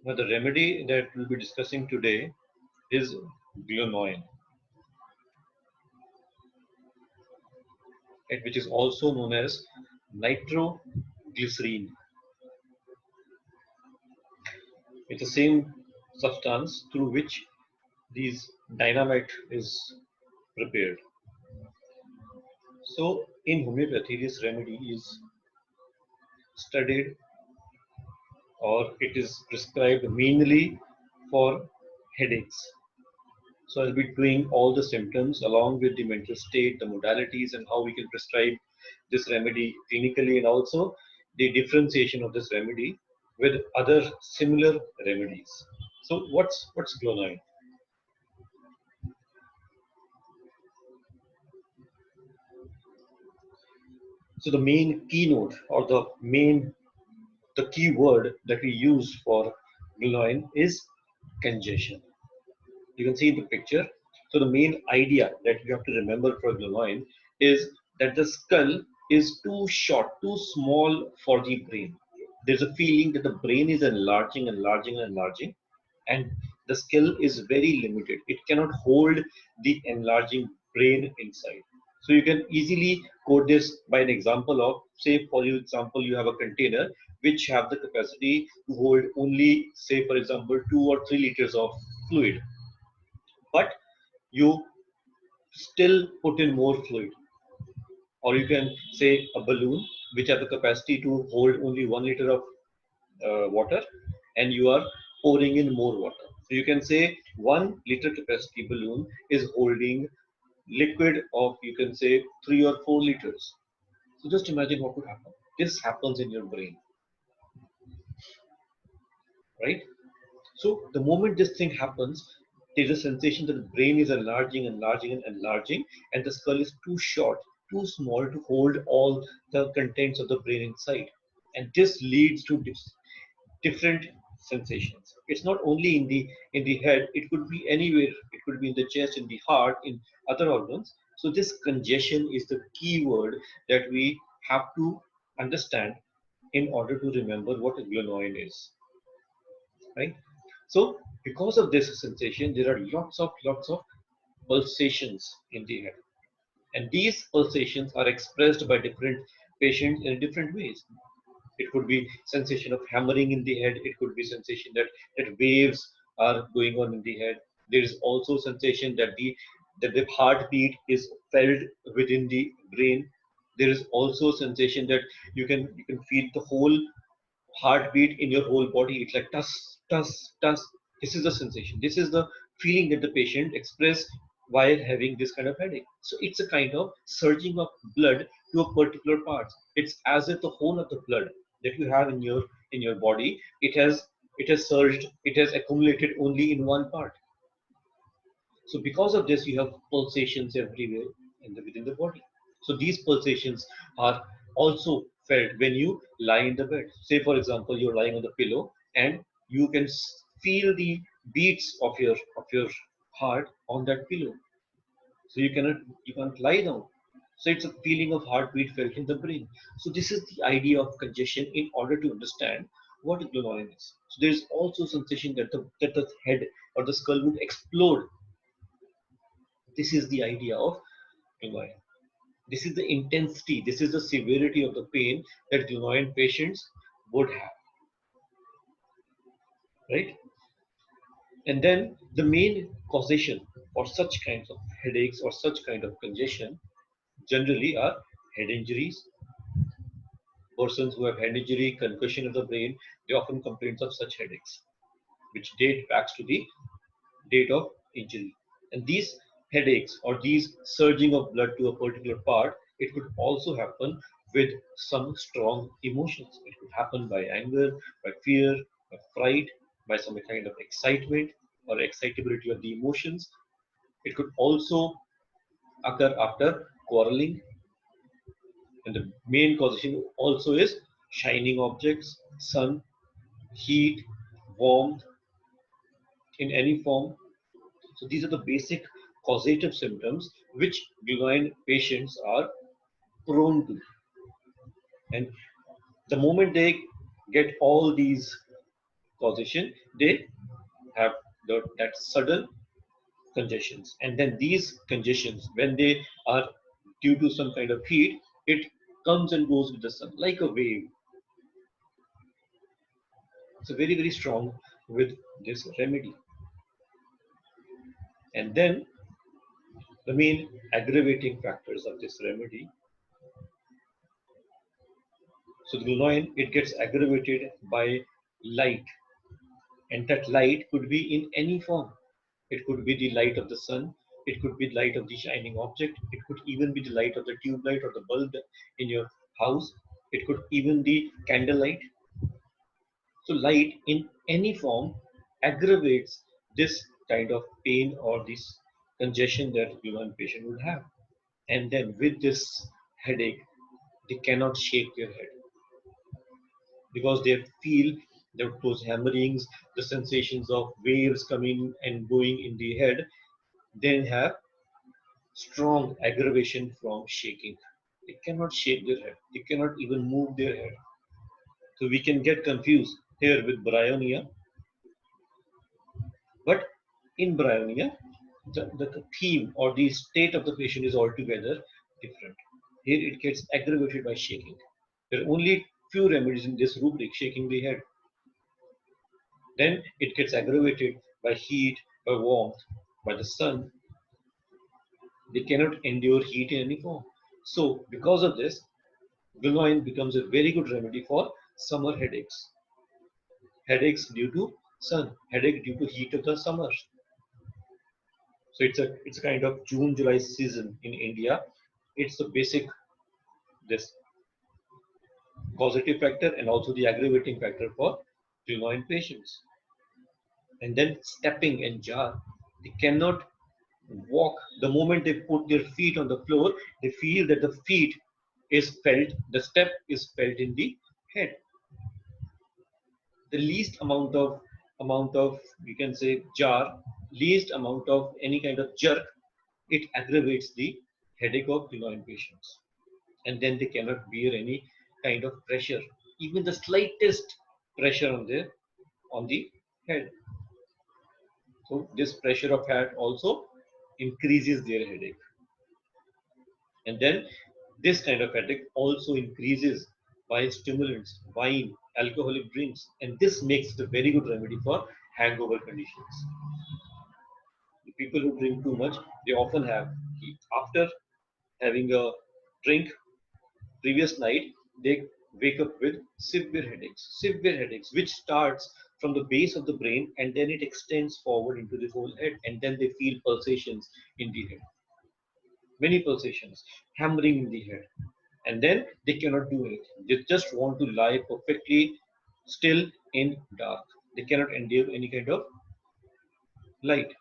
Now, the remedy that we'll be discussing today is glonoine, right, which is also known as nitroglycerine. It's the same substance through which these dynamite is prepared. So, in homeopathy, this remedy is studied or it is prescribed mainly for headaches. So I'll be doing all the symptoms along with the mental state, the modalities, and how we can prescribe this remedy clinically, and also the differentiation of this remedy with other similar remedies. So what's glonoine? So the main keynote or the key word that we use for glonoine is congestion. You can see in the picture. So the main idea that you have to remember for glonoine is that the skull is too short, too small for the brain. There's a feeling that the brain is enlarging, enlarging, enlarging, and the skull is very limited. It cannot hold the enlarging brain inside. So you can easily quote this by an example of, say, for example, you have a container which have the capacity to hold only, say, for example, 2 or 3 liters of fluid, but you still put in more fluid. Or you can say a balloon which has the capacity to hold only 1 liter of water, and you are pouring in more water. So you can say 1 liter capacity balloon is holding liquid of, you can say, 3 or 4 liters. So just imagine what could happen. This happens in your brain, right? So the moment this thing happens, there's a sensation that the brain is enlarging, enlarging, and enlarging, and the skull is too short, too small to hold all the contents of the brain inside. And this leads to different sensations. It's not only in the head; it could be anywhere. It could be in the chest, in the heart, in other organs. So this congestion is the key word that we have to understand in order to remember what a glonoine is, right? So because of this sensation, there are lots of pulsations in the head, and these pulsations are expressed by different patients in different ways. It could be sensation of hammering in the head. It could be sensation that waves are going on in the head. There is also sensation that the heartbeat is felt within the brain. There is also sensation that you can feel the whole heartbeat in your whole body. It's like tuss, tuss, tuss. This is the sensation. This is the feeling that the patient express while having this kind of headache. So it's a kind of surging of blood to a particular part. It's as if the whole of the blood that you have in your body, it has surged, it has accumulated only in one part. So because of this, you have pulsations everywhere within the body. So these pulsations are also felt when you lie in the bed. Say, for example, you're lying on the pillow and you can feel the beats of your heart on that pillow. So you can't lie down. So it's a feeling of heartbeat felt in the brain. So this is the idea of congestion in order to understand what glonoine is. So there is also sensation that the head or the skull would explode. This is the idea of glonoine. This is the intensity, this is the severity of the pain that glonoine patients would have, right? And then the main causation for such kinds of headaches or such kind of congestion generally are head injuries. Persons who have head injury, concussion of the brain, they often complain of such headaches, which date back to the date of injury. And these headaches or these surging of blood to a particular part, it could also happen with some strong emotions. It could happen by anger, by fear, by fright, by some kind of excitement or excitability of the emotions. It could also occur after quarreling. And the main causation also is shining objects, sun, heat, warmth in any form. So these are the basic causative symptoms which glonoine patients are prone to. And The moment they get all these causation, they have that sudden congestions. And then these congestions, when they are due to some kind of heat, it comes and goes with the sun like a wave. So very, very strong with this remedy. And then the main aggravating factors of this remedy. So the glonoine, it gets aggravated by light, and that light could be in any form. It could be the light of the sun, it could be the light of the shining object, it could even be the light of the tube light or the bulb in your house, it could even be candlelight. So light in any form aggravates this kind of pain or this congestion that human patient would have. And then with this headache, they cannot shake their head because they feel those hammerings, the sensations of waves coming and going in the head, then have strong aggravation from shaking. They cannot shake their head. They cannot even move their head. So we can get confused here with bryonia. But in bryonia, the theme or the state of the patient is altogether different. Here it gets aggravated by shaking. There are only few remedies in this rubric, shaking the head. Then it gets aggravated by heat, by warmth, by the sun. They cannot endure heat in any form. So because of this, glonoine becomes a very good remedy for summer headaches. Headaches due to sun, headache due to heat of the summer. So it's a kind of June July season in India. It's the basic this causative factor and also the aggravating factor for glonoine patients. And then stepping and jar, they cannot walk. The moment they put their feet on the floor, they feel that the feet is felt, the step is felt in the head. The least amount of you can say jar, least amount of any kind of jerk, it aggravates the headache of glonoine patients. And then they cannot bear any kind of pressure, even the slightest pressure on the head. So this pressure of head also increases their headache. And then this kind of headache also increases by stimulants, wine, alcoholic drinks, and this makes it a very good remedy for hangover conditions. The people who drink too much, they often have after having a drink previous night, they wake up with severe headaches, which starts from the base of the brain and then it extends forward into the whole head, and then they feel pulsations in the head, many pulsations, hammering in the head, and then they cannot do anything. They just want to lie perfectly still in dark. They cannot endure any kind of light.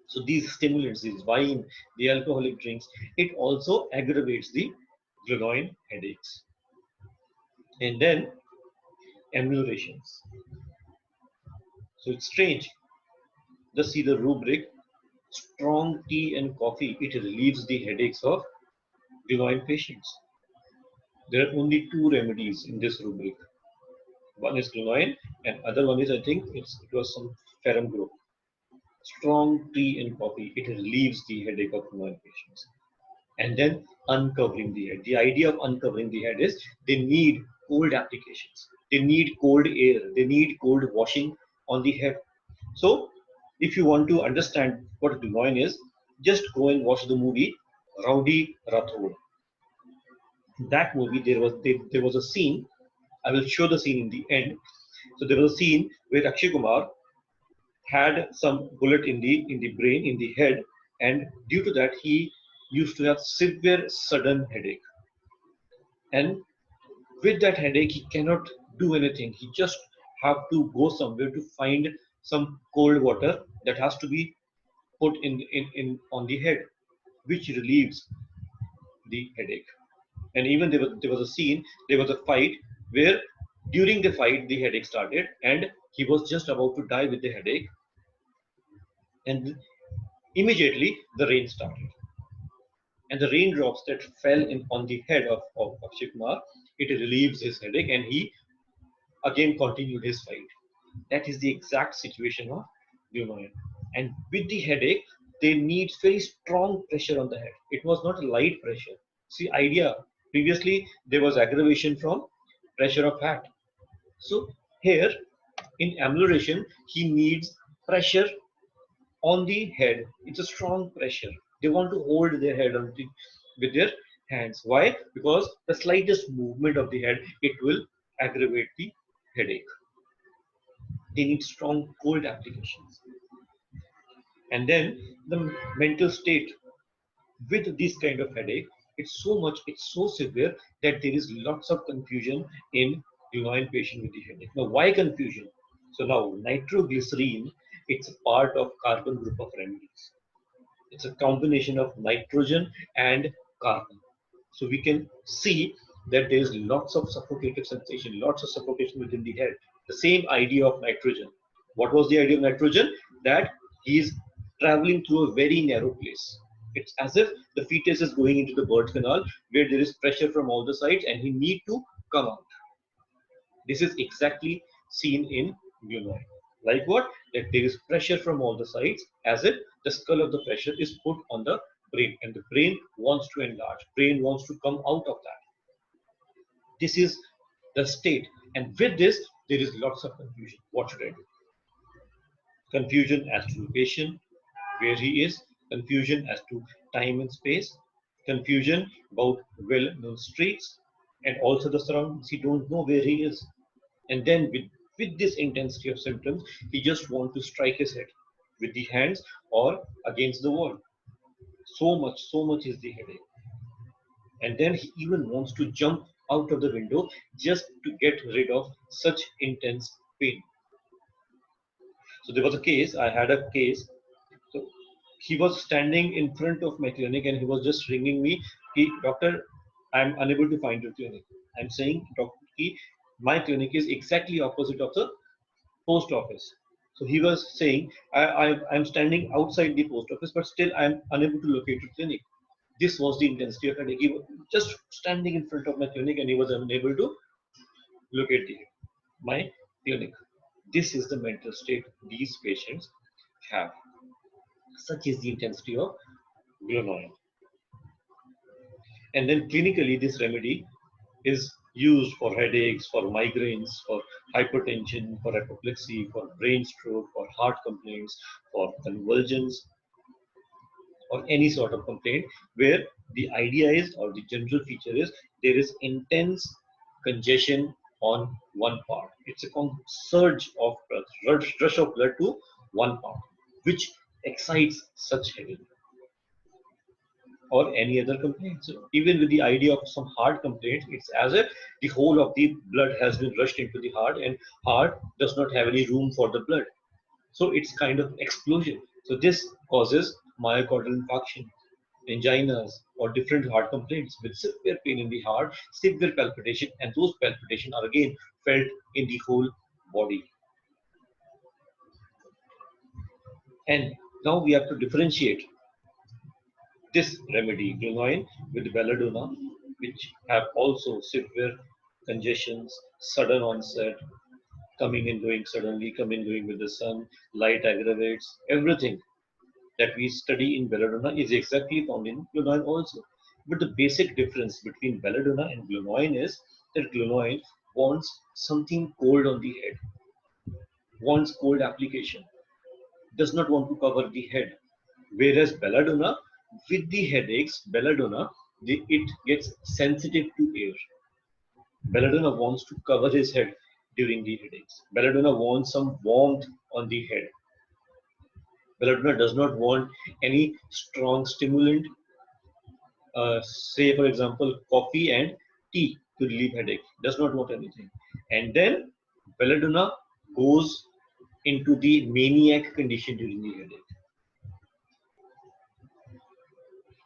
So these stimulants, these wine, the alcoholic drinks, it also aggravates the glonoine headaches. And then emulations. So it's strange. Just see the rubric. Strong tea and coffee, it relieves the headaches of glonoine patients. There are only two remedies in this rubric. One is glonoine, and other one is I think it was some ferrum group. Strong tea and coffee, it relieves the headache of glonoine patients. And then uncovering the head. The idea of uncovering the head is they need cold applications. They need cold air. They need cold washing on the head. So if you want to understand what glonoine is, just go and watch the movie Rowdy Rathod. That movie, there was a scene. I will show the scene in the end. So there was a scene where Akshay Kumar had some bullet in the brain, in the head, and due to that he used to have severe sudden headache. And with that headache, he cannot do anything. He just have to go somewhere to find some cold water that has to be put in on the head, which relieves the headache. And even there was a scene, there was a fight where during the fight the headache started and he was just about to die with the headache, and immediately the rain started. And the raindrops that fell on the head of Akshay Kumar, It relieves his headache and he again continued his fight. That is the exact situation of glonoine. And with the headache, they need very strong pressure on the head. It was not a light pressure. See, idea previously there was aggravation from pressure of hat. So here in amelioration, he needs pressure on the head. It's a strong pressure. They want to hold their head on with their hands. Why? Because the slightest movement of the head, it will aggravate the headache. They need strong cold applications. And then the mental state with this kind of headache, it's so severe that there is lots of confusion in glonoine patient with the headache. Now, why confusion? So now nitroglycerine, it's a part of carbon group of remedies. It's a combination of nitrogen and carbon. So we can see that there is lots of suffocative sensation, lots of suffocation within the head. The same idea of nitrogen. What was the idea of nitrogen? That he is traveling through a very narrow place. It's as if the fetus is going into the birth canal where there is pressure from all the sides and he need to come out. This is exactly seen in glonoine. Like what? That there is pressure from all the sides as if the skull of the pressure is put on the brain and the brain wants to enlarge. Brain wants to come out of that. This is the state. And with this, there is lots of confusion. What should I do? Confusion as to location, where he is, confusion as to time and space, confusion about well-known streets, and also the surroundings. He don't know where he is. And then with this intensity of symptoms, he just wants to strike his head with the hands or against the wall. So much is the headache. And then he even wants to jump out of the window just to get rid of such intense pain. So there was a case, I had a case. So he was standing in front of my clinic and he was just ringing me, Doctor, I'm unable to find your clinic. I'm saying, Doctor, my clinic is exactly opposite of the post office. So he was saying, I'm standing outside the post office, but still I'm unable to locate your clinic. This was the intensity of headache. He was just standing in front of my clinic and he was unable to locate my clinic. This is the mental state these patients have. Such is the intensity of glonoine. And then clinically, this remedy is used for headaches, for migraines, for hypertension, for apoplexy, for brain stroke, for heart complaints, for convulsions, or any sort of complaint where the idea is or the general feature is there is intense congestion on one part. It's a surge of blood, rush of blood to one part, which excites such headache or any other complaint. So even with the idea of some heart complaints, it's as if the whole of the blood has been rushed into the heart and heart does not have any room for the blood. So it's kind of explosion. So this causes myocardial infarction, anginas, or different heart complaints with severe pain in the heart, severe palpitation, and those palpitations are again felt in the whole body. And now we have to differentiate this remedy, glonoine, with belladonna, which have also severe congestions, sudden onset, coming and going suddenly, coming and going with the sun, light aggravates, everything that we study in belladonna is exactly found in glonoine also. But the basic difference between belladonna and glonoine is that glonoine wants something cold on the head, wants cold application, does not want to cover the head. Whereas belladonna, with the headaches, belladonna, it gets sensitive to air. Belladonna wants to cover his head during the headaches. Belladonna wants some warmth on the head. Belladonna does not want any strong stimulant, say for example, coffee and tea to relieve headache. Does not want anything. And then belladonna goes into the maniac condition during the headache.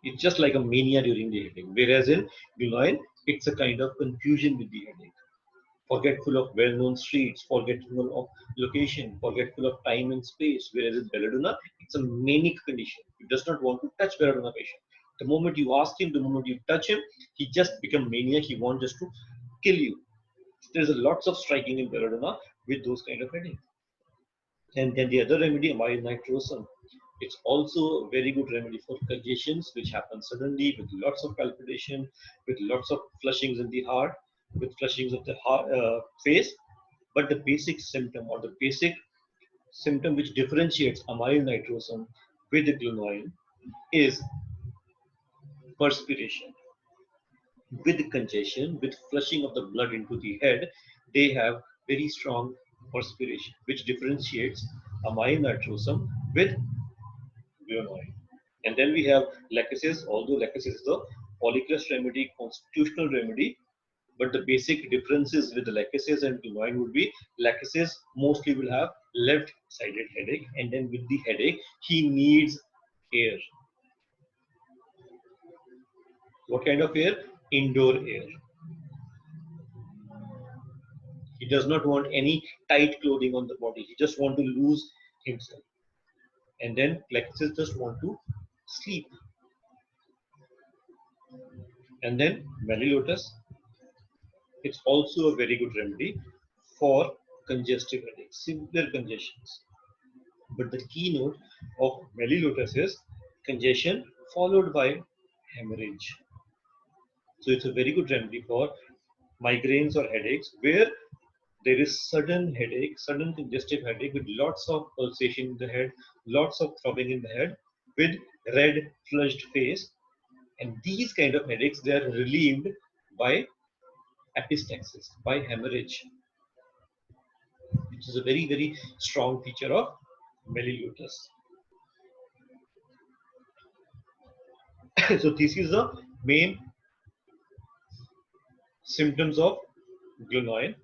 It's just like a mania during the headache. Whereas in glonoine, it's a kind of confusion with the headache. Forgetful of well-known streets, forgetful of location, forgetful of time and space. Whereas in belladonna, it's a manic condition. He does not want to touch belladonna patient. The moment you ask him, the moment you touch him, he just become maniac. He wants just to kill you. There's a lots of striking in belladonna with those kind of headache. And then the other remedy, amyl nitrosum. It's also a very good remedy for congestions which happen suddenly with lots of palpitation, with lots of flushings in the heart, with flushings of the heart, face. But the basic symptom or the basic symptom which differentiates amyl nitrosum with the glonoine is perspiration. With congestion, with flushing of the blood into the head, they have very strong perspiration, which differentiates amyl nitrosum with glonoine. And then we have lachesis, although lachesis is the polyclast remedy, constitutional remedy, but the basic differences with the lachesis and glonoine would be lachesis mostly will have left-sided headache, and then with the headache, he needs air. What kind of air? Indoor air. He does not want any tight clothing on the body. He just want to lose himself. And then plexus just want to sleep. And then Melilotus, it's also a very good remedy for congestive headaches, simpler congestions. But the keynote of Melilotus is congestion followed by hemorrhage. So it's a very good remedy for migraines or headaches where there is sudden headache, sudden congestive headache with lots of pulsation in the head, lots of throbbing in the head, with red flushed face. And these kind of headaches, they are relieved by epistaxis, by hemorrhage, which is a very, very strong feature of Melilotus. So this is the main symptoms of glonoine.